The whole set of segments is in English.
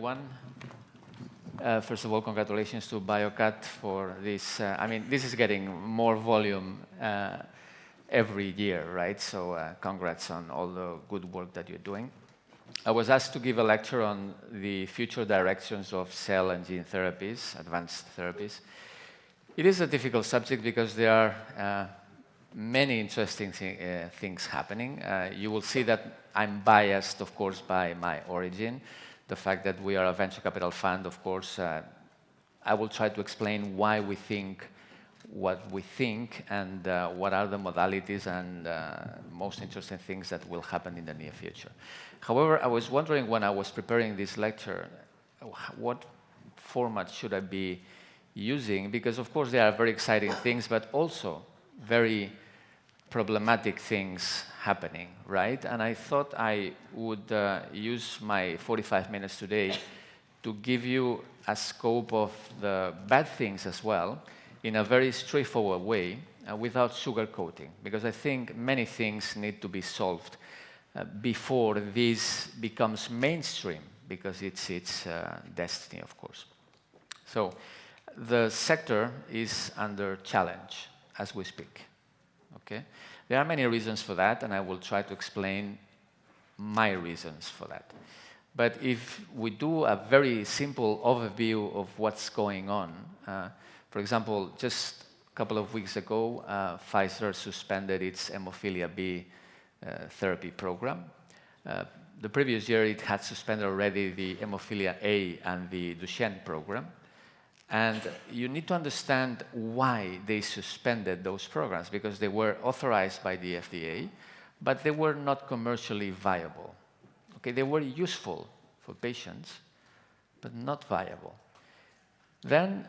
everyone. First of all, congratulations to BioCat for this. I mean, this is getting more volume every year, right? So congrats on all the good work that you're doing. I was asked to give a lecture on the future directions of cell and gene therapies, advanced therapies. It is a difficult subject because there are many interesting things happening. You will see that I'm biased, of course, by my origin. The fact that we are a venture capital fund, of course, I will try to explain why we think what we think and what are the modalities and most interesting things that will happen in the near future. However, I was wondering when I was preparing this lecture, what format should I be using? Because, of course, there are very exciting things, but also very problematic things happening, right? And I thought I would use my 45 minutes today to give you a scope of the bad things as well in a very straightforward way without sugarcoating, because I think many things need to be solved before this becomes mainstream, because it's its destiny, of course. So the sector is under challenge as we speak. Okay? There are many reasons for that, and I will try to explain my reasons for that. But if we do a very simple overview of what's going on, for example, just a couple of weeks ago, Pfizer suspended its hemophilia B therapy program. The previous year, it had suspended already the hemophilia A and the Duchenne program. And you need to understand why they suspended those programs, because they were authorized by the FDA, but they were not commercially viable. Okay, they were useful for patients, but not viable. Then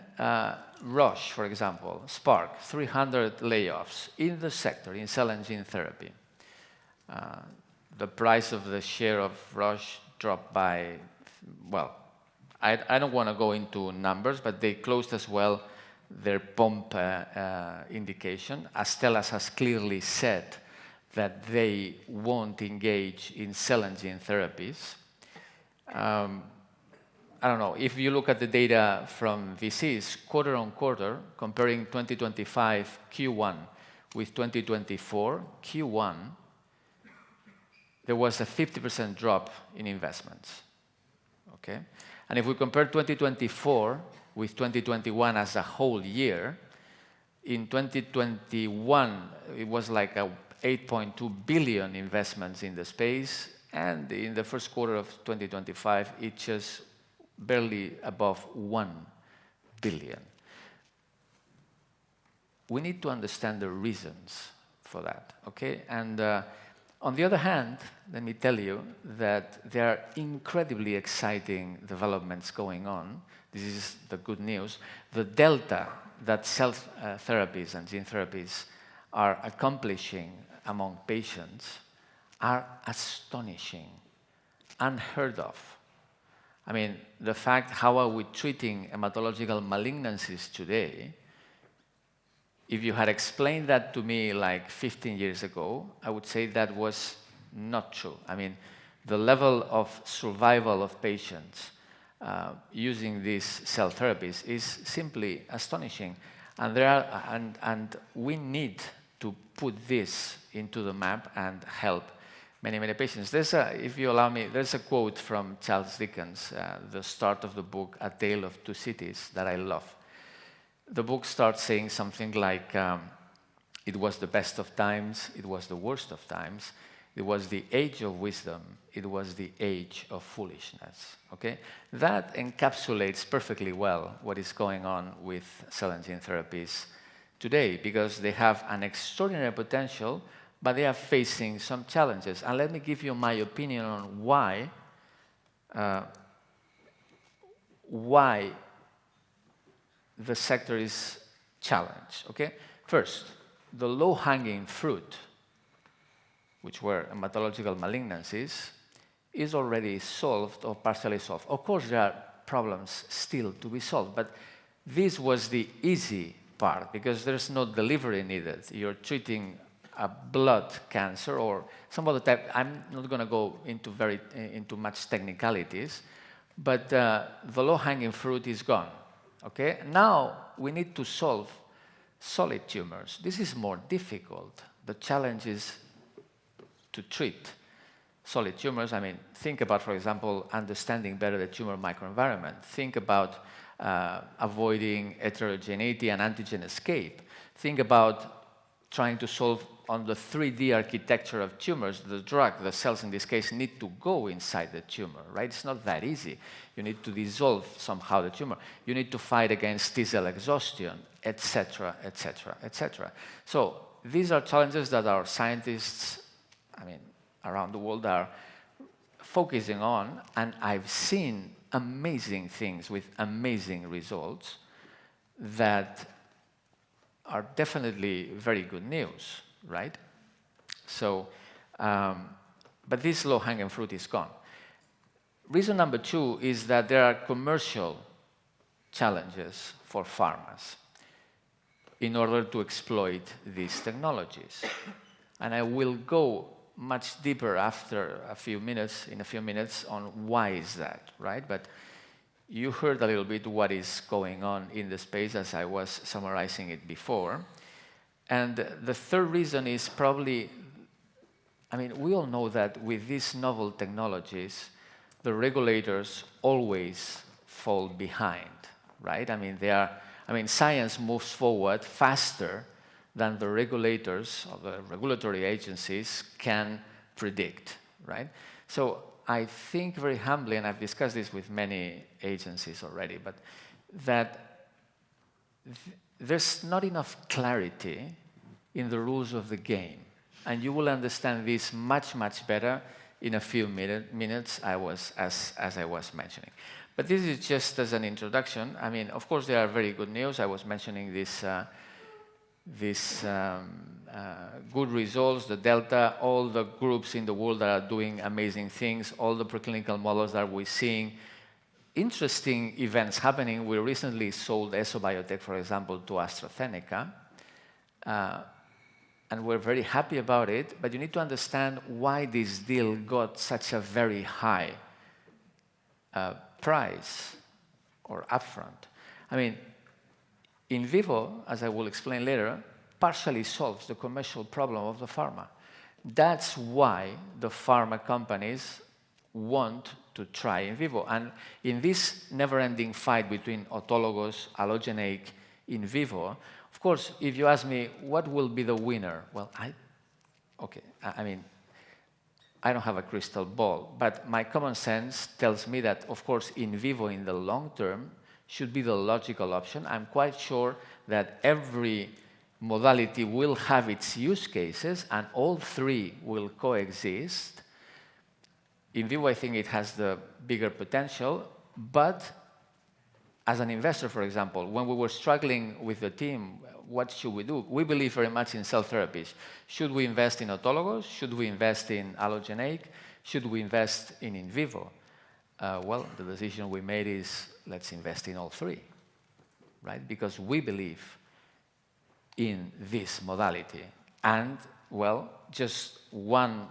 Roche, for example, Spark, 300 layoffs in the sector, in cell and gene therapy. The price of the share of Roche dropped by, well, I don't want to go into numbers, but they closed as well their pump indication. Astellas has clearly said that they won't engage in cell and gene therapies. I don't know, if you look at the data from VCs, quarter on quarter, comparing 2025 Q1 with 2024 Q1, there was a 50% drop in investments. Okay? And if we compare 2024 with 2021 as a whole year, in 2021, it was like a 8.2 billion investments in the space, and in the first quarter of 2025, it's just barely above 1 billion. We need to understand the reasons for that, okay? And on the other hand, let me tell you that there are incredibly exciting developments going on. This is the good news. The delta that cell therapies and gene therapies are accomplishing among patients are astonishing, unheard of. I mean, the fact how are we treating hematological malignancies today, if you had explained that to me like 15 years ago, I would say that was not true. I mean, the level of survival of patients using these cell therapies is simply astonishing. And and we need to put this into the map and help many, many patients. If you allow me, there's a quote from Charles Dickens, the start of the book, A Tale of Two Cities, that I love. The book starts saying something like, it was the best of times, it was the worst of times, it was the age of wisdom, it was the age of foolishness, okay? That encapsulates perfectly well what is going on with cell and gene therapies today, because they have an extraordinary potential, but they are facing some challenges. And let me give you my opinion on why the sector is challenged, okay? First, the low-hanging fruit, which were hematological malignancies, is already solved or partially solved. Of course, there are problems still to be solved, but this was the easy part because there's no delivery needed. You're treating a blood cancer or some other type. I'm not going to go into much technicalities, But the low-hanging fruit is gone. Okay? Now we need to solve solid tumors. This is more difficult. The challenge is to treat solid tumors. I mean, think about, for example, understanding better the tumor microenvironment. Think about avoiding heterogeneity and antigen escape. Think about trying to solve on the 3D architecture of tumors. The drug, the cells in this case, need to go inside the tumor, right? It's not that easy. You need to dissolve somehow the tumor. You need to fight against T-cell exhaustion, etc., etc., etc. So these are challenges that our scientists, around the world are focusing on, and I've seen amazing things with amazing results that are definitely very good news, right? So, but this low-hanging fruit is gone. Reason number 2 is that there are commercial challenges for pharmas in order to exploit these technologies. And I will go much deeper after in a few minutes on why is that, right? But you heard a little bit what is going on in the space as I was summarizing it before. And the third reason is probably, we all know that with these novel technologies, the regulators always fall behind, right? Science moves forward faster than the regulators or the regulatory agencies can predict, right? So I think very humbly, and I've discussed this with many agencies already, but that there's not enough clarity in the rules of the game. And you will understand this much, much better in a few minutes as I was mentioning. But this is just as an introduction. Of course, there are very good news. I was mentioning this good results, the Delta, all the groups in the world that are doing amazing things, all the preclinical models that we're seeing, interesting events happening. We recently sold EsoBiotech, for example, to AstraZeneca, and we're very happy about it, but you need to understand why this deal got such a very high price or upfront. Invivo, as I will explain later, partially solves the commercial problem of the pharma. That's why the pharma companies want to try Invivo. And in this never-ending fight between autologous, allogeneic, in vivo, of course, if you ask me, what will be the winner? Well, I don't have a crystal ball, but my common sense tells me that, of course, in vivo in the long term should be the logical option. I'm quite sure that every modality will have its use cases, and all three will coexist. In vivo, I think it has the bigger potential, but as an investor, for example, when we were struggling with the team, what should we do? We believe very much in cell therapies. Should we invest in autologous? Should we invest in allogeneic? Should we invest in vivo? Well, the decision we made is let's invest in all three, right? Because we believe in this modality. And, well, just one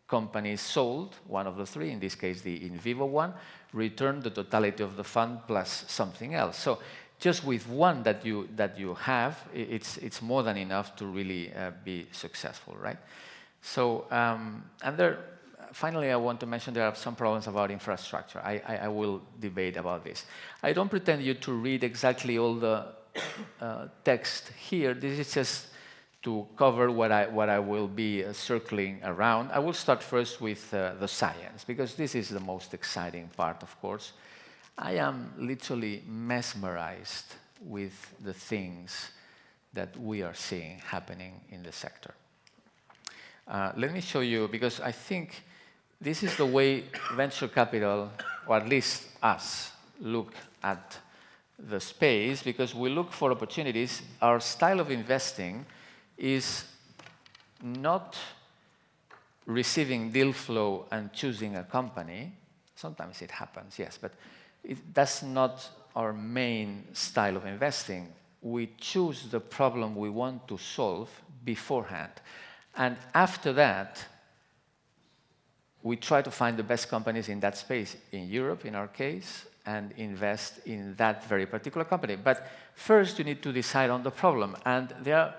company sold, one of the three, in this case the in vivo one, returned the totality of the fund plus something else. So just with one that you have, it's more than enough to really be successful, right? So, finally, I want to mention there are some problems about infrastructure. I will debate about this. I don't pretend you to read exactly all the text here. This is just to cover what I will be circling around. I will start first with the science, because this is the most exciting part, of course. I am literally mesmerized with the things that we are seeing happening in the sector. Let me show you, because I think this is the way venture capital, or at least us, look at the space, because we look for opportunities. Our style of investing is not receiving deal flow and choosing a company. Sometimes it happens, yes, but that's not our main style of investing. We choose the problem we want to solve beforehand. And after that, we try to find the best companies in that space in Europe, in our case, and invest in that very particular company. But first, you need to decide on the problem. And there are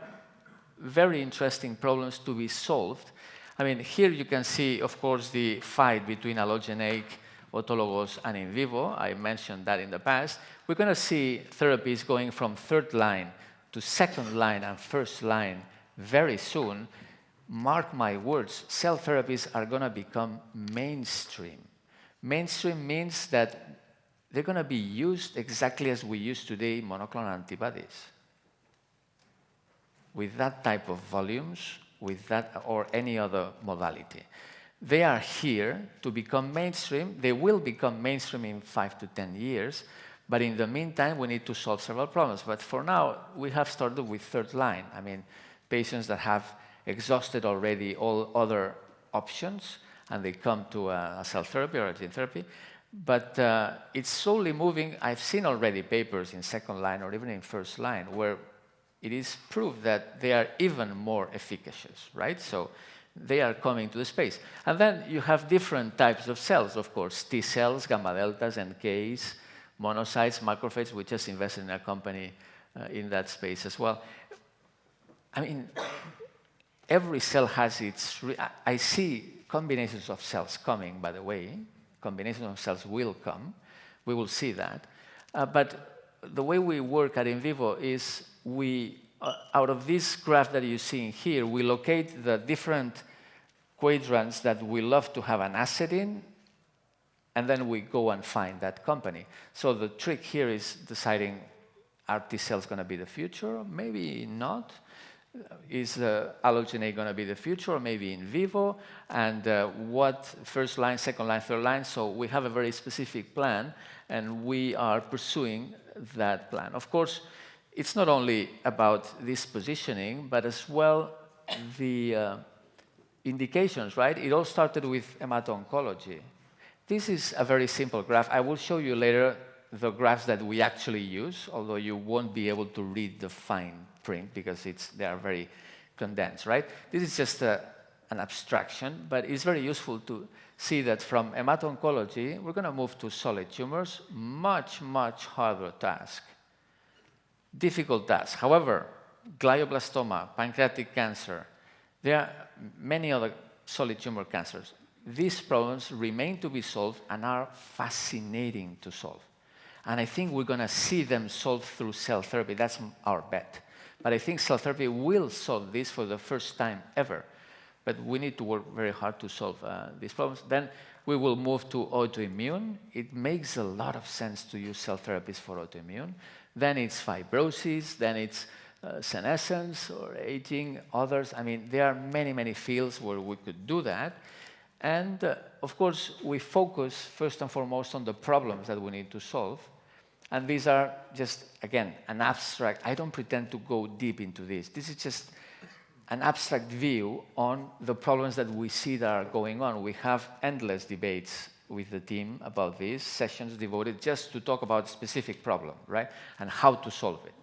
very interesting problems to be solved. I mean, here you can see, of course, the fight between allogeneic, autologous, and in vivo. I mentioned that in the past. We're going to see therapies going from third line to second line and first line very soon. Mark my words, cell therapies are going to become mainstream. Mainstream means that they're going to be used exactly as we use today monoclonal antibodies. With that type of volumes, with that or any other modality. They are here to become mainstream. They will become mainstream in 5 to 10 years. But in the meantime, we need to solve several problems. But for now, we have started with third line. I mean, patients that have exhausted already all other options, and they come to a cell therapy or a gene therapy. But it's slowly moving. I've seen already papers in second line or even in first line where it is proved that they are even more efficacious, right? So they are coming to the space. And then you have different types of cells, of course, T cells, gamma deltas, NKs, monocytes, macrophages. We just invested in a company in that space as well. I mean, every cell has its... I see combinations of cells coming, by the way. Combinations of cells will come. We will see that. But the way we work at Invivo is we, out of this graph that you're seeing here, we locate the different quadrants that we love to have an asset in, and then we go and find that company. So the trick here is deciding, are T cells going to be the future? Maybe not. Is allogeneic going to be the future, or maybe in vivo? And what first line, second line, third line? So we have a very specific plan, and we are pursuing that plan. Of course, it's not only about this positioning, but as well the indications, right? It all started with hemato-oncology. This is a very simple graph. I will show you later the graphs that we actually use, although you won't be able to read the fine print because they are very condensed, right? This is just an abstraction, but it's very useful to see that from hemato-oncology, we're going to move to solid tumors, much, much harder task. Difficult task. However, glioblastoma, pancreatic cancer, there are many other solid tumor cancers. These problems remain to be solved and are fascinating to solve. And I think we're going to see them solved through cell therapy. That's our bet. But I think cell therapy will solve this for the first time ever. But we need to work very hard to solve these problems. Then we will move to autoimmune. It makes a lot of sense to use cell therapies for autoimmune. Then it's fibrosis. Then it's senescence or aging, others. I mean, there are many, many fields where we could do that. And, of course, we focus first and foremost on the problems that we need to solve. And these are just, again, an abstract. I don't pretend to go deep into this. This is just an abstract view on the problems that we see that are going on. We have endless debates with the team about this, sessions devoted just to talk about a specific problem, right, and how to solve it.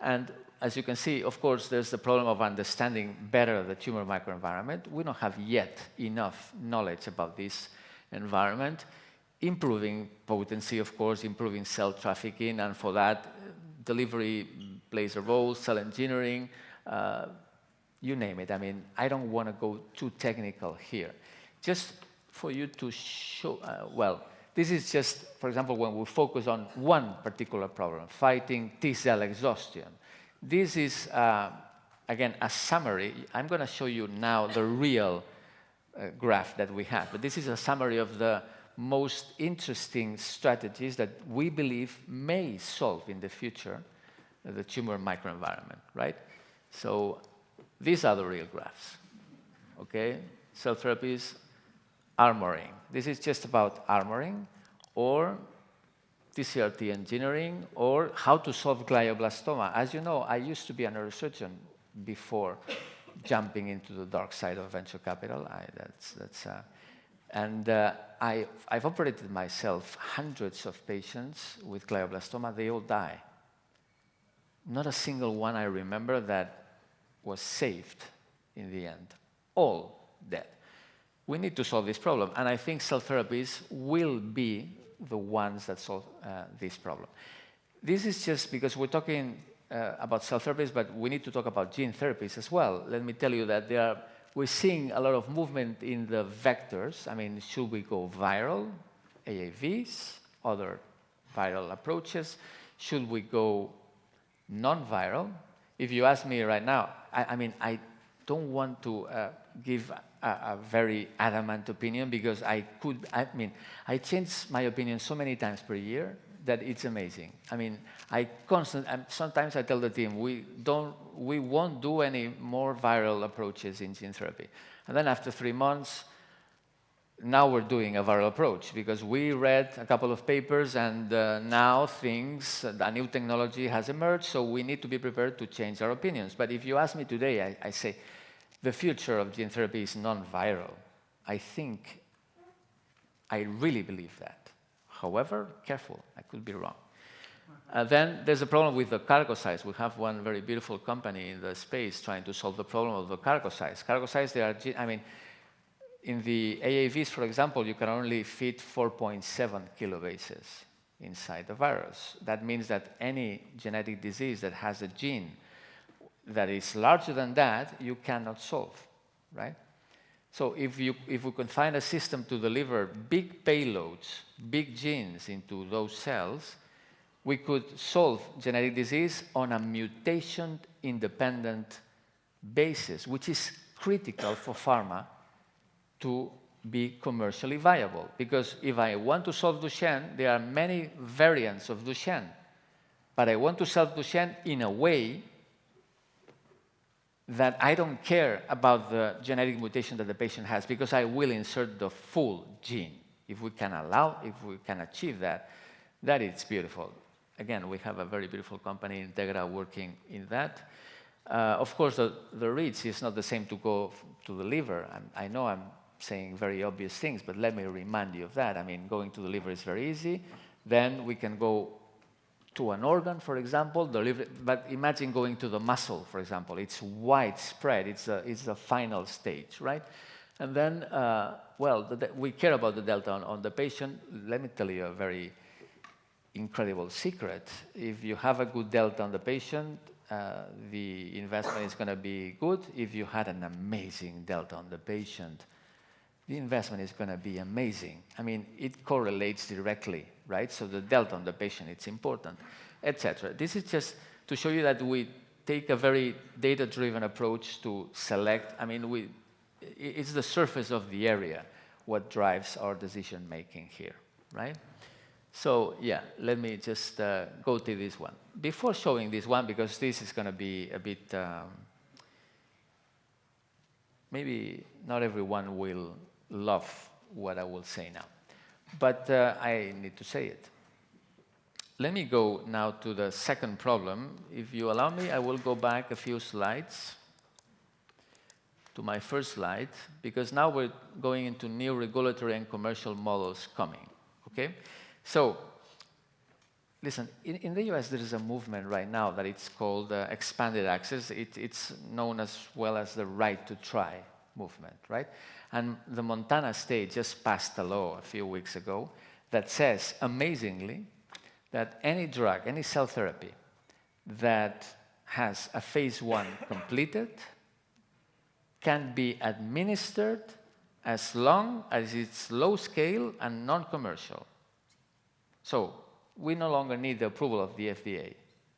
And as you can see, of course, there's the problem of understanding better the tumor microenvironment. We don't have yet enough knowledge about this environment. Improving potency, of course, improving cell trafficking, and for that, delivery plays a role, cell engineering, you name it. I mean, I don't want to go too technical here. Just for you to show, well, this is just, for example, when we focus on one particular problem, fighting T-cell exhaustion. This is, again, a summary. I'm going to show you now the real graph that we have. But this is a summary of the most interesting strategies that we believe may solve in the future the tumor microenvironment, right? So these are the real graphs, okay? Cell therapies, armoring. This is just about armoring, or TCR-T engineering, or how to solve glioblastoma. As you know, I used to be a neurosurgeon before jumping into the dark side of venture capital. I've operated myself hundreds of patients with glioblastoma. They all die. Not a single one I remember that was saved in the end. All dead. we need to solve this problem. And I think cell therapies will be the ones that solve this problem. This is just because we're talking about cell therapies, but we need to talk about gene therapies as well. Let me tell you that we're seeing a lot of movement in the vectors. I mean, should we go viral, AAVs, other viral approaches? Should we go non-viral? If you ask me right now, I don't want to give a very adamant opinion because I change my opinion so many times per year that it's amazing. I mean, sometimes I tell the team, we won't do any more viral approaches in gene therapy. And then after 3 months, now we're doing a viral approach because we read a couple of papers and now a new technology has emerged, so we need to be prepared to change our opinions. But if you ask me today, I say the future of gene therapy is non-viral. I really believe that. However, careful, I could be wrong. Then there's a problem with the cargo size. We have one very beautiful company in the space trying to solve the problem of the cargo size. Cargo size, in the AAVs, for example, you can only fit 4.7 kilobases inside the virus. That means that any genetic disease that has a gene that is larger than that, you cannot solve, right? So if we can find a system to deliver big payloads, big genes into those cells, we could solve genetic disease on a mutation-independent basis, which is critical for pharma to be commercially viable. Because if I want to solve Duchenne, there are many variants of Duchenne. But I want to solve Duchenne in a way that I don't care about the genetic mutation that the patient has because I will insert the full gene. If we can achieve that, that is beautiful. Again, we have a very beautiful company, Integra, working in that. Of course, the reach is not the same to go to the liver. I know I'm saying very obvious things, but let me remind you of that. I mean, going to the liver is very easy. Then we can go to an organ, for example, the liver, but imagine going to the muscle, for example. It's widespread. It's the final stage, right? And then, we care about the delta on the patient. Let me tell you a very incredible secret. If you have a good delta on the patient, the investment is going to be good. If you had an amazing delta on the patient, the investment is going to be amazing. I mean, it correlates directly, right? So the delta on the patient, it's important, etc. This is just to show you that we take a very data-driven approach to select. I mean, it's the surface of the area what drives our decision-making here, right? So, yeah, let me just go to this one. Before showing this one, because this is going to be a bit, maybe not everyone will love what I will say now, but I need to say it. Let me go now to the second problem. If you allow me, I will go back a few slides to my first slide, because now we're going into new regulatory and commercial models coming, okay? So, listen, in the US, there is a movement right now that it's called expanded access. It's known as well as the right to try movement, right? And the Montana state just passed a law a few weeks ago that says, amazingly, that any drug, any cell therapy that has a phase 1 completed can be administered as long as it's low scale and non-commercial. So we no longer need the approval of the FDA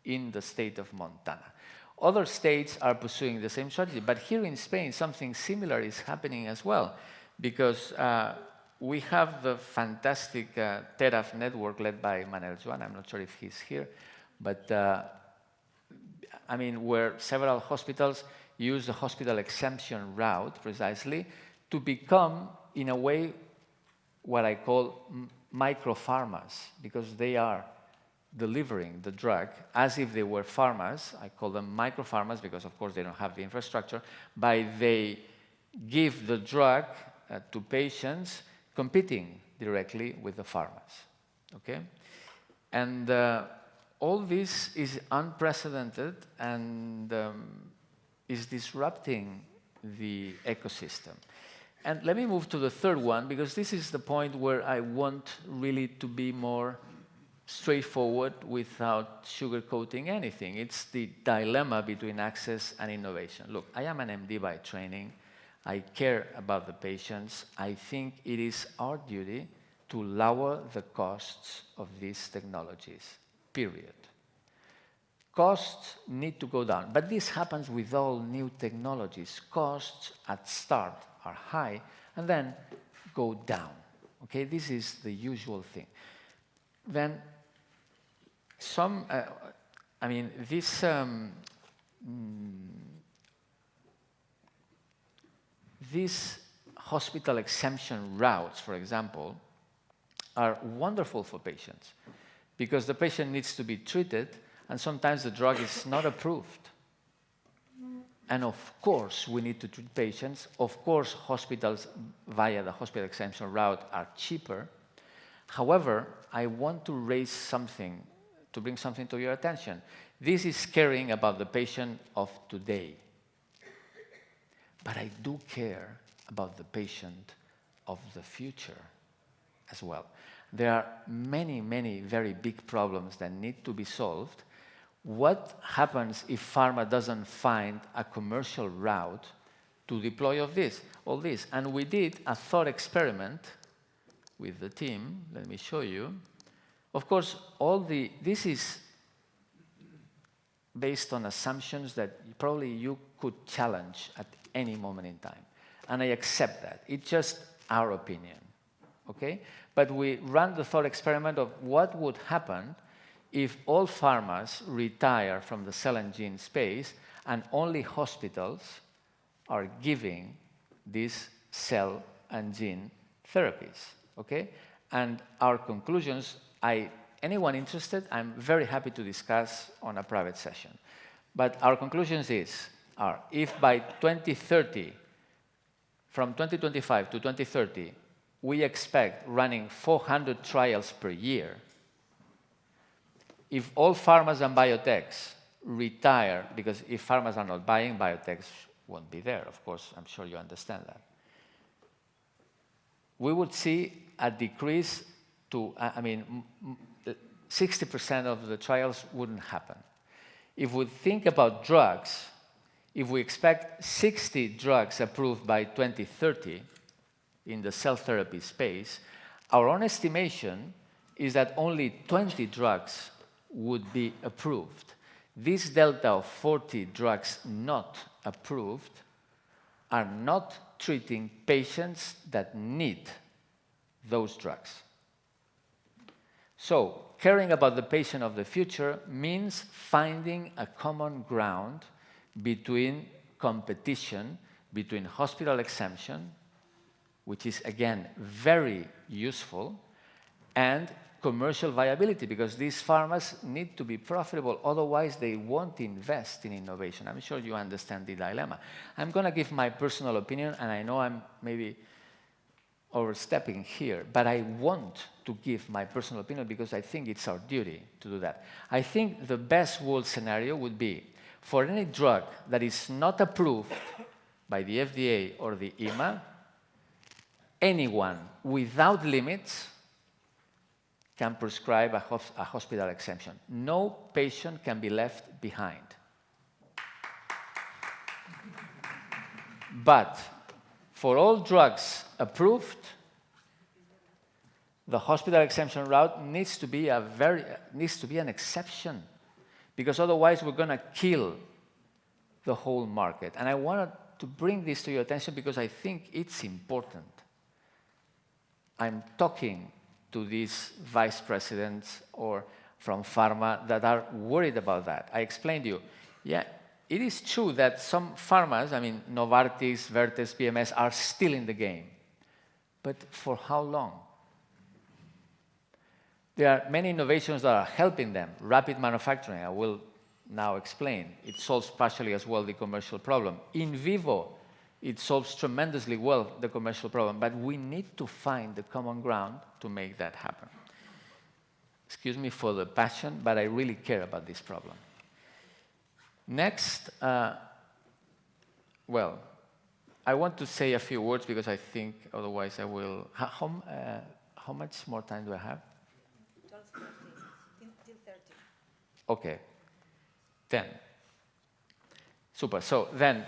in the state of Montana. Other states are pursuing the same strategy, but here in Spain, something similar is happening as well, because we have the fantastic TERAF network led by Manel Joan. I'm not sure if he's here, but I mean, where several hospitals use the hospital exemption route precisely to become, in a way, what I call micropharmas, because they are delivering the drug as if they were pharmas. I call them micropharmas because, of course, they don't have the infrastructure, but they give the drug to patients competing directly with the pharmas, okay? And all this is unprecedented and is disrupting the ecosystem. And let me move to the third one, because this is the point where I want really to be more straightforward without sugarcoating anything. It's the dilemma between access and innovation. Look, I am an MD by training. I care about the patients. I think it is our duty to lower the costs of these technologies, period. Costs need to go down, but this happens with all new technologies. Costs at start are high and then go down. Okay, this is the usual thing. Then these hospital exemption routes, for example, are wonderful for patients because the patient needs to be treated and sometimes the drug is not approved. And of course, we need to treat patients. Of course, hospitals via the hospital exemption route are cheaper. However, I want to raise something, to bring something to your attention. This is caring about the patient of today. But I do care about the patient of the future as well. There are many, many very big problems that need to be solved. What happens if pharma doesn't find a commercial route to deploy all this? And we did a thought experiment with the team. Let me show you. Of course, this is based on assumptions that probably you could challenge at any moment in time. And I accept that. It's just our opinion, okay? But we ran the thought experiment of what would happen if all pharmas retire from the cell and gene space and only hospitals are giving these cell and gene therapies, okay? And our conclusions, anyone interested, I'm very happy to discuss on a private session. But our conclusions are if by 2030, from 2025 to 2030, we expect running 400 trials per year, if all pharmas and biotechs retire, because if pharmas are not buying, biotechs won't be there, of course, I'm sure you understand that. We would see a decrease to, 60% of the trials wouldn't happen. If we think about drugs, if we expect 60 drugs approved by 2030 in the cell therapy space, our own estimation is that only 20 drugs would be approved. This delta of 40 drugs not approved are not treating patients that need those drugs. So, caring about the patient of the future means finding a common ground between competition, between hospital exemption, which is, again, very useful, and commercial viability, because these pharmas need to be profitable, otherwise they won't invest in innovation. I'm sure you understand the dilemma. I'm going to give my personal opinion, and I know I'm maybe overstepping here, but I want to give my personal opinion because I think it's our duty to do that. I think the best world scenario would be for any drug that is not approved by the FDA or the EMA, anyone without limits can prescribe a hospital exemption. No patient can be left behind. But for all drugs approved, the hospital exemption route needs to be an exception, because otherwise we're going to kill the whole market. And I wanted to bring this to your attention because I think it's important. I'm talking to these vice presidents or from pharma that are worried about that. I explained to you, yeah, it is true that some pharmas, Novartis, Vertex, BMS, are still in the game. But for how long? There are many innovations that are helping them. Rapid manufacturing, I will now explain. It solves partially as well the commercial problem. Invivo, it solves tremendously well the commercial problem, but we need to find the common ground to make that happen. Excuse me for the passion, but I really care about this problem. Next, I want to say a few words because I think otherwise I will. How much more time do I have? 12:30 till 30. Okay, 10. Super. So then,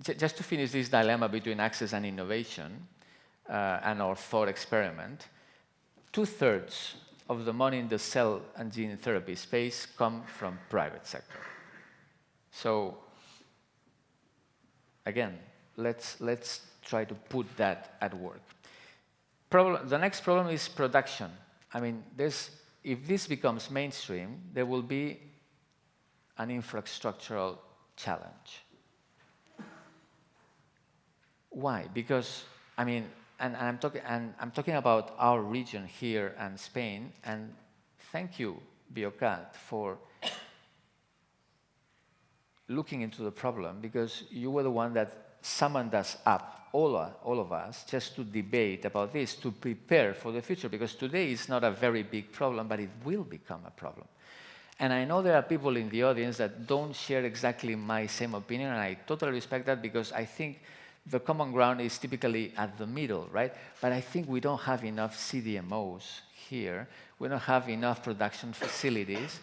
just to finish this dilemma between access and innovation and our thought experiment, 2/3 of the money in the cell and gene therapy space come from private sector. So again, let's try to put that at work. The next problem is production. I mean, if this becomes mainstream, there will be an infrastructural challenge. Why? Because, I mean, and I'm talking about our region here and Spain, and thank you, Biocat, for looking into the problem, because you were the one that summoned us up, all of us, just to debate about this, to prepare for the future, because today is not a very big problem, but it will become a problem. And I know there are people in the audience that don't share exactly my same opinion, and I totally respect that, because I think the common ground is typically at the middle, right? But I think we don't have enough CDMOs here. We don't have enough production facilities.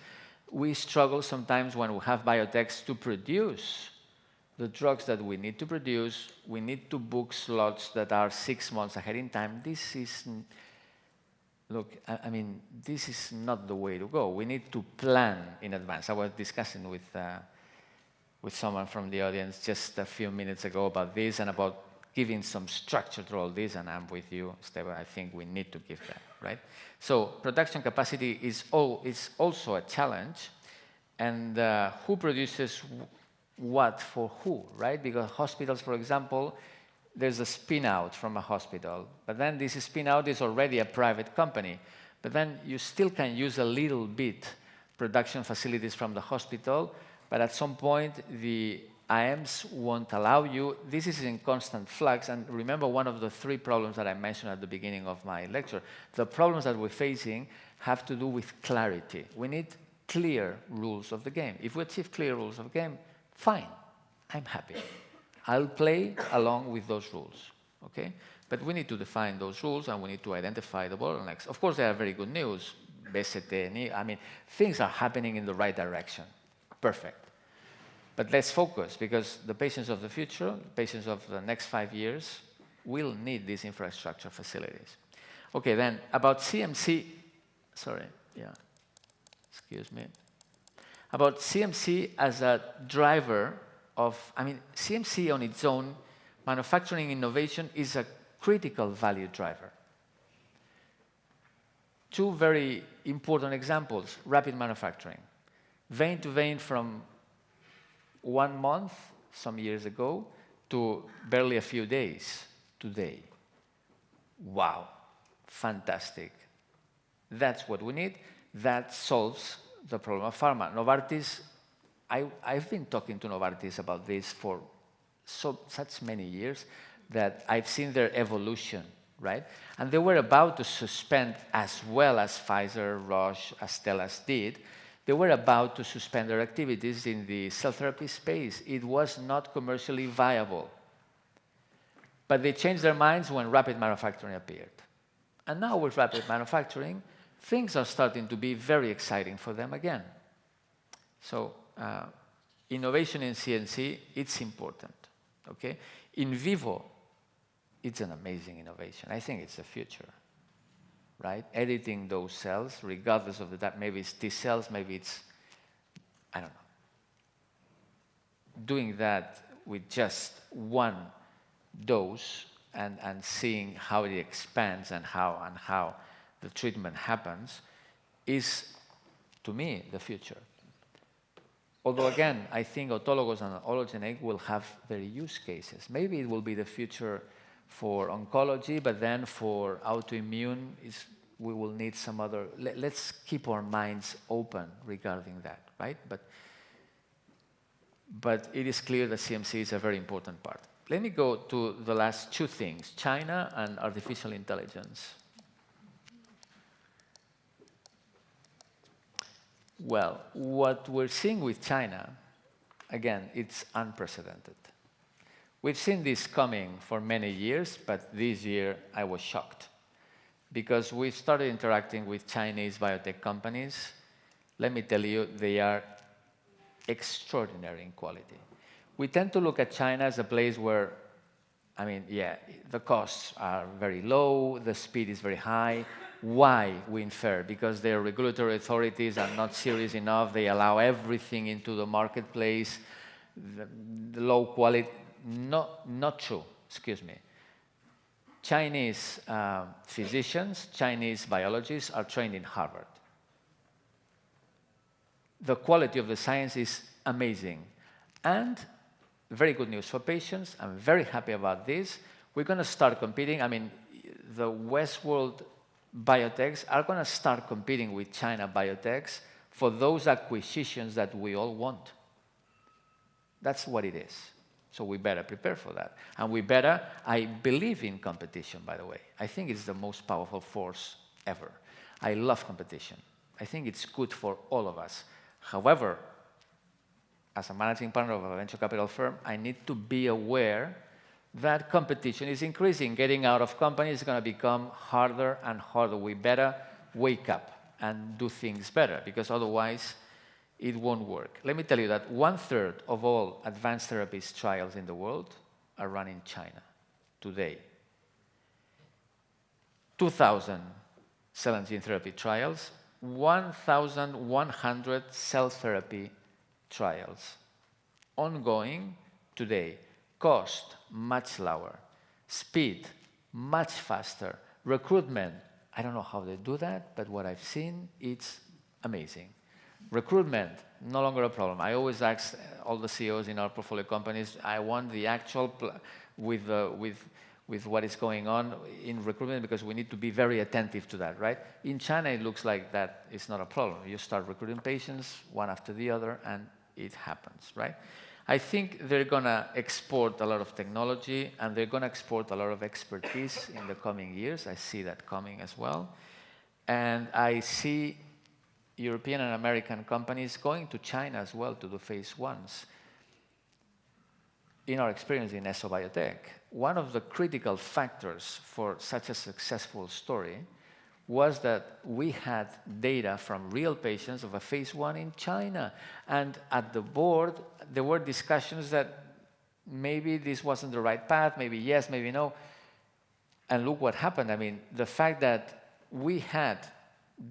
We struggle sometimes when we have biotechs to produce the drugs that we need to produce. We need to book slots that are 6 months ahead in time. This is, look, I mean, this is not the way to go. We need to plan in advance. I was discussing with someone from the audience just a few minutes ago about this and about giving some structure to all this, and I'm with you, Esteban. I think we need to give that, right? So production capacity is also a challenge, and who produces what for who, right? Because hospitals, for example, there's a spin-out from a hospital, but then this spin-out is already a private company, but then you still can use a little bit production facilities from the hospital, but at some point the IMs won't allow you. This is in constant flux, and remember one of the 3 problems that I mentioned at the beginning of my lecture. The problems that we're facing have to do with clarity. We need clear rules of the game. If we achieve clear rules of the game, fine, I'm happy. I'll play along with those rules, okay? But we need to define those rules, and we need to identify the bottlenecks. Of course, there are very good news. BCT, I mean, things are happening in the right direction. Perfect. But let's focus, because the patients of the future, patients of the next 5 years, will need these infrastructure facilities. Okay, then about CMC, sorry, yeah, excuse me. About CMC as a driver of, I mean, CMC on its own, manufacturing innovation is a critical value driver. 2 very important examples: rapid manufacturing. Vein to vein from 1 month, some years ago, to barely a few days today. Wow, fantastic. That's what we need. That solves the problem of pharma. Novartis, I've been talking to Novartis about this for such many years that I've seen their evolution, right? And they were about to suspend, as well as Pfizer, Roche, Astellas did, they were about to suspend their activities in the cell therapy space. It was not commercially viable. But they changed their minds when rapid manufacturing appeared. And now with rapid manufacturing, things are starting to be very exciting for them again. So innovation in CNC, it's important, okay? Invivo, it's an amazing innovation. I think it's the future, right? Editing those cells, regardless of that, maybe it's T cells, maybe it's, I don't know. Doing that with just one dose and seeing how it expands and how the treatment happens is, to me, the future. Although, again, I think autologous and allogeneic will have their use cases. Maybe it will be the future for oncology, but then for autoimmune, we will need some other. Let's keep our minds open regarding that, right? But it is clear that CMC is a very important part. Let me go to the last 2 things, China and artificial intelligence. Well, what we're seeing with China, again, it's unprecedented. We've seen this coming for many years, but this year I was shocked because we started interacting with Chinese biotech companies. Let me tell you, they are extraordinary in quality. We tend to look at China as a place where, I mean, yeah, the costs are very low, the speed is very high. Why, we infer? Because their regulatory authorities are not serious enough, they allow everything into the marketplace, the low quality. Not true, excuse me. Chinese physicians, Chinese biologists are trained in Harvard. The quality of the science is amazing. And very good news for patients. I'm very happy about this. We're going to start competing. I mean, the Westworld biotechs are going to start competing with China biotechs for those acquisitions that we all want. That's what it is. So we better prepare for that. And we better, I believe in competition, by the way. I think it's the most powerful force ever. I love competition. I think it's good for all of us. However, as a managing partner of a venture capital firm, I need to be aware that competition is increasing. Getting out of companies is going to become harder and harder. We better wake up and do things better, because otherwise it won't work. Let me tell you that 1/3 of all advanced therapies trials in the world are run in China today. 2,000 cell and gene therapy trials, 1,100 cell therapy trials ongoing today. Cost, much lower. Speed, much faster. Recruitment, I don't know how they do that, but what I've seen, it's amazing. Recruitment, no longer a problem. I always ask all the CEOs in our portfolio companies, I want the actual with what is going on in recruitment, because we need to be very attentive to that, right? In China, it looks like that is not a problem. You start recruiting patients one after the other, and it happens, right? I think they're going to export a lot of technology, and they're going to export a lot of expertise in the coming years. I see that coming as well. And I see European and American companies going to China as well to do phase 1s. In our experience in ESO Biotech, one of the critical factors for such a successful story was that we had data from real patients of a phase 1 in China. And at the board, there were discussions that maybe this wasn't the right path, maybe yes, maybe no. And look what happened. I mean, the fact that we had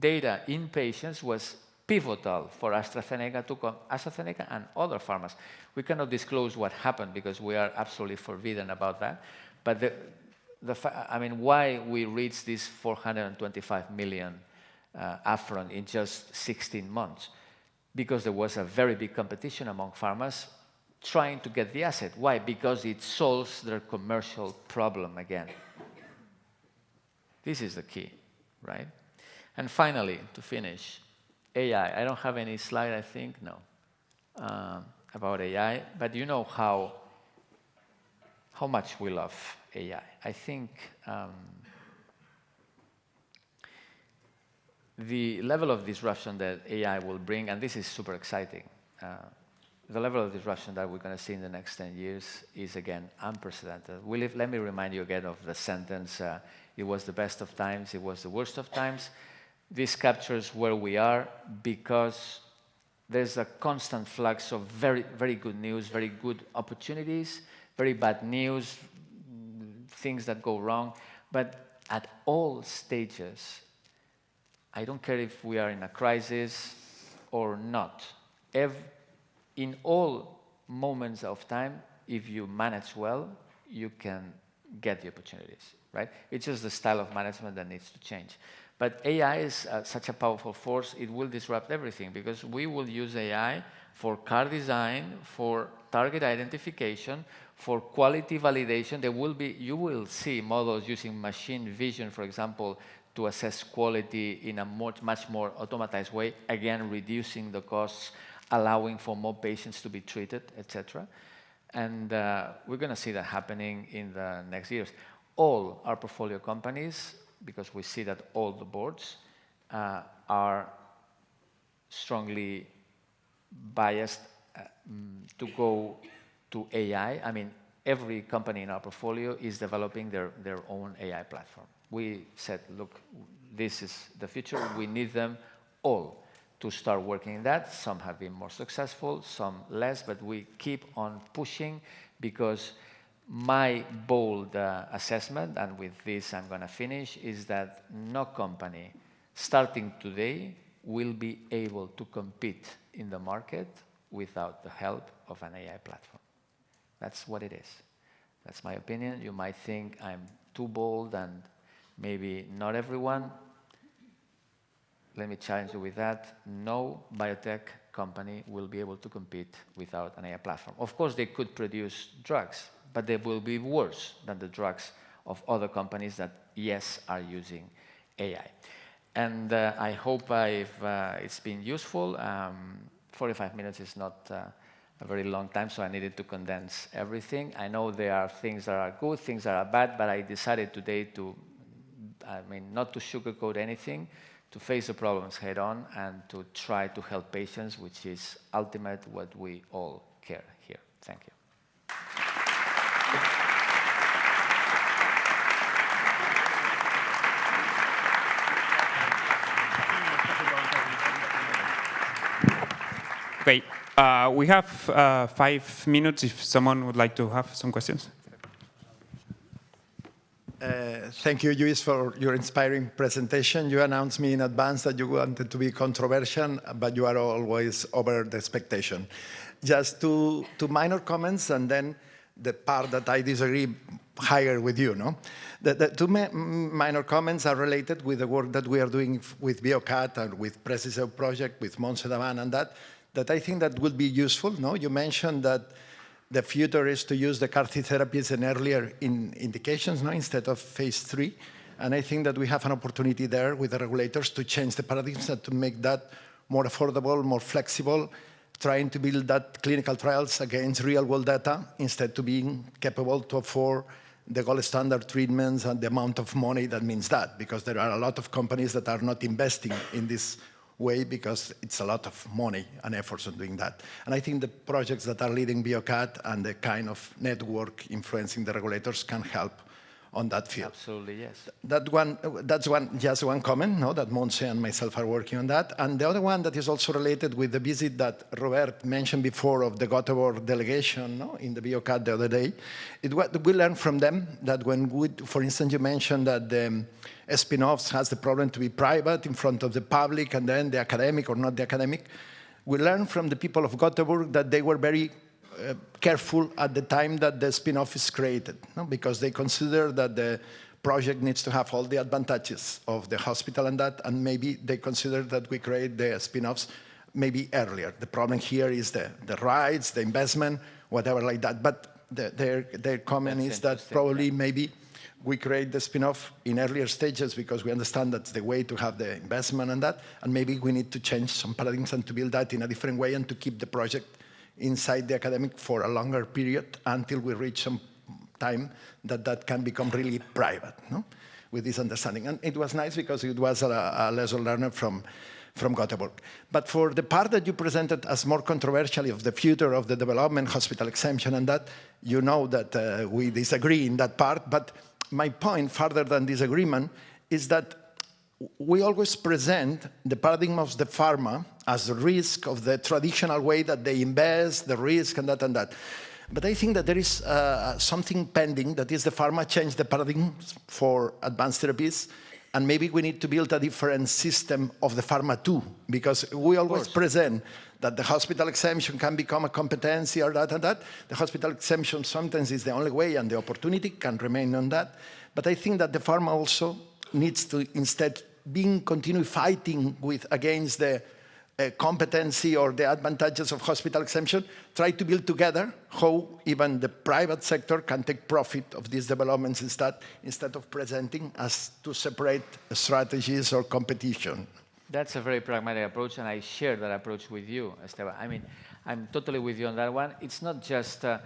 data in patients was pivotal for AstraZeneca and other pharmas. We cannot disclose what happened because we are absolutely forbidden about that. But I mean, why we reached this 425 million upfront in just 16 months? Because there was a very big competition among pharmas trying to get the asset. Why? Because it solves their commercial problem again. This is the key, right? And finally, to finish, AI. I don't have any slide, I think, no, about AI, but you know how much we love AI. I think the level of disruption that AI will bring, and this is super exciting, the level of disruption that we're going to see in the next 10 years is, again, unprecedented. Let me remind you again of the sentence, it was the best of times, it was the worst of times. This captures where we are because there's a constant flux of very, very good news, very good opportunities, very bad news, things that go wrong. But at all stages, I don't care if we are in a crisis or not. In all moments of time, if you manage well, you can get the opportunities, right? It's just the style of management that needs to change. But AI is such a powerful force, it will disrupt everything, because we will use AI for car design, for target identification, for quality validation. You will see models using machine vision, for example, to assess quality in a much more automatized way, again, reducing the costs, allowing for more patients to be treated, etc. And we're going to see that happening in the next years. All our portfolio companies, because we see that all the boards are strongly biased to go to AI. I mean, every company in our portfolio is developing their own AI platform. We said, look, this is the future. We need them all to start working in that. Some have been more successful, some less, but we keep on pushing because my bold assessment, and with this I'm going to finish, is that no company starting today will be able to compete in the market without the help of an AI platform. That's what it is. That's my opinion. You might think I'm too bold and maybe not everyone. Let me challenge you with that. No biotech company will be able to compete without an AI platform. Of course, they could produce drugs, but they will be worse than the drugs of other companies that, yes, are using AI. And I hope it's been useful. 45 minutes is not a very long time, so I needed to condense everything. I know there are things that are good, things that are bad, but I decided today to, not to sugarcoat anything, to face the problems head on and to try to help patients, which is ultimate what we all care here. Thank you. Great. We have 5 minutes if someone would like to have some questions. Thank you, Lluís, for your inspiring presentation. You announced me in advance that you wanted to be controversial, but you are always over the expectation. Just two minor comments, and then the part that I disagree higher with you. No? The two minor comments are related with the work that we are doing with BioCat and with Preciseo project, with Montse Davant, and that I think that would be useful. No? You mentioned that the future is to use the CAR-T therapies in earlier indications, no, instead of phase 3. And I think that we have an opportunity there with the regulators to change the paradigms and to make that more affordable, more flexible, trying to build that clinical trials against real-world data instead of being capable to afford the gold standard treatments and the amount of money that means that, because there are a lot of companies that are not investing in this way because it's a lot of money and efforts on doing that. And I think the projects that are leading BioCat and the kind of network influencing the regulators can help on that field. Absolutely, yes. That's just one comment, no, that Montse and myself are working on that. And the other one that is also related with the visit that Robert mentioned before of the Göteborg delegation, no, in the BioCat the other day. We learned from them that when for instance, you mentioned that the spin-offs has the problem to be private in front of the public and then the academic or not the academic. We learned from the people of Göteborg that they were very careful at the time that the spin-off is created, no? Because they consider that the project needs to have all the advantages of the hospital and that, and maybe they consider that we create the spin-offs maybe earlier. The problem here is the rights, the investment, whatever like that. But their comment is that probably maybe we create the spin-off in earlier stages because we understand that's the way to have the investment and that, and maybe we need to change some paradigms and to build that in a different way and to keep the project inside the academic for a longer period until we reach some time that can become really private, no? With this understanding. And it was nice because it was a lesson learned from Göteborg. But for the part that you presented as more controversial of the future of the development, hospital exemption and that, you know that we disagree in that part. But my point, further than disagreement, is that we always present the paradigm of the pharma as the risk of the traditional way that they invest, the risk and that and that. But I think that there is something pending, that is the pharma change the paradigm for advanced therapies, and maybe we need to build a different system of the pharma too, because we always present that the hospital exemption can become a competency or that and that. The hospital exemption sometimes is the only way and the opportunity can remain on that. But I think that the pharma also needs to, instead continue fighting against the competency or the advantages of hospital exemption, try to build together how even the private sector can take profit of these developments instead of presenting as two separate strategies or competition. That's a very pragmatic approach, and I share that approach with you, Esteban. I mean, I'm totally with you on that one. It's not just a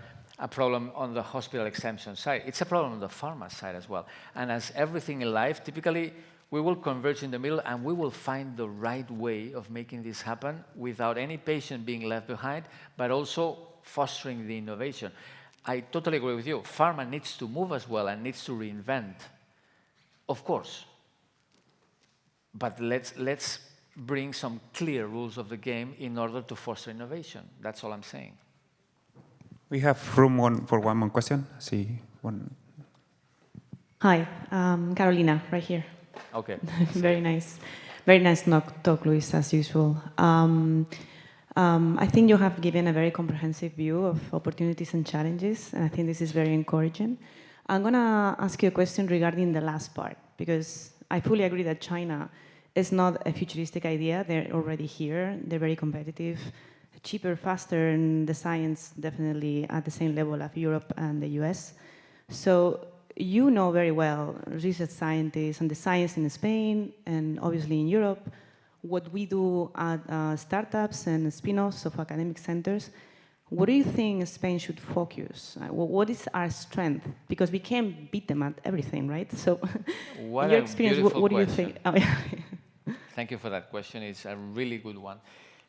problem on the hospital exemption side. It's a problem on the pharma side as well. And as everything in life, typically, we will converge in the middle and we will find the right way of making this happen without any patient being left behind, but also fostering the innovation. I totally agree with you. Pharma needs to move as well and needs to reinvent, of course. But let's bring some clear rules of the game in order to foster innovation. That's all I'm saying. We have room for one more question. See one. Hi, Carolina, right here. Okay. Very nice. Very nice talk, Luis, as usual. I think you have given a very comprehensive view of opportunities and challenges, and I think this is very encouraging. I'm going to ask you a question regarding the last part, because I fully agree that China is not a futuristic idea. They're already here. They're very competitive, cheaper, faster, and the science definitely at the same level of Europe and the US. So you know very well, research scientists and the science in Spain and obviously in Europe, what we do at startups and spin-offs of academic centers. What do you think Spain should focus? What is our strength? Because we can't beat them at everything, right? So in your experience, what do you think? Oh, yeah. Thank you for that question. It's a really good one.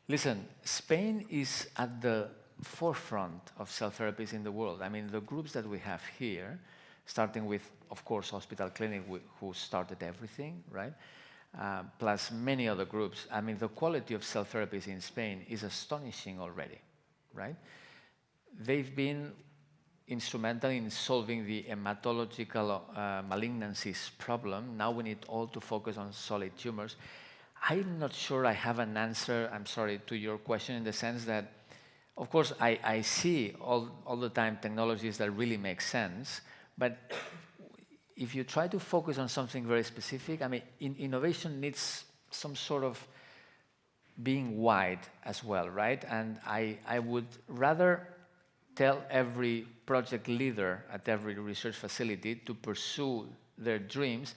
Listen, Spain is at the forefront of cell therapies in the world. I mean, the groups that we have here, starting with, of course, Hospital Clinic, who started everything, right? Plus many other groups. I mean, the quality of cell therapies in Spain is astonishing already, right? They've been instrumental in solving the hematological malignancies problem. Now we need all to focus on solid tumors. I'm not sure I have an answer, I'm sorry, to your question in the sense that, of course, I see all the time technologies that really make sense, but if you try to focus on something very specific, I mean, innovation needs some sort of being wide as well, right? And I would rather tell every project leader at every research facility to pursue their dreams.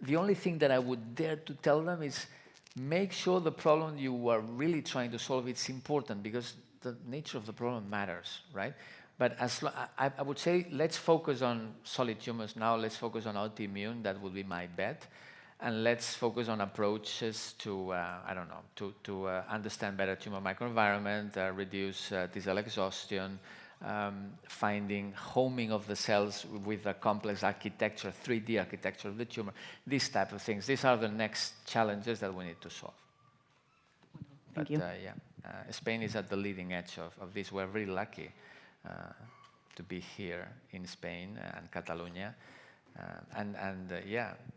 The only thing that I would dare to tell them is make sure the problem you are really trying to solve is important, because the nature of the problem matters, right? But I would say let's focus on solid tumors now, let's focus on autoimmune, that would be my bet. And let's focus on approaches to, I don't know, to understand better tumor microenvironment, reduce T-cell exhaustion, finding homing of the cells with a complex architecture, 3D architecture of the tumor, these type of things. These are the next challenges that we need to solve. Thank you. Spain is at the leading edge of this. We're really lucky to be here in Spain and Catalonia.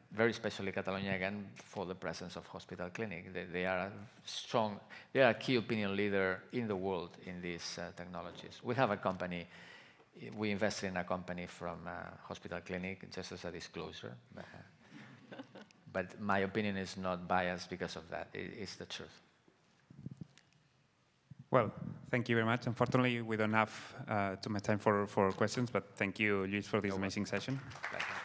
Very especially Catalonia again for the presence of Hospital Clinic. They are strong, they are a key opinion leader in the world in these technologies. We have a company, we invested in a company from Hospital Clinic, just as a disclosure. But my opinion is not biased because of that, it's the truth. Well, thank you very much. Unfortunately, we don't have too much time for questions, but thank you, Lluís, for this amazing session. Thank you.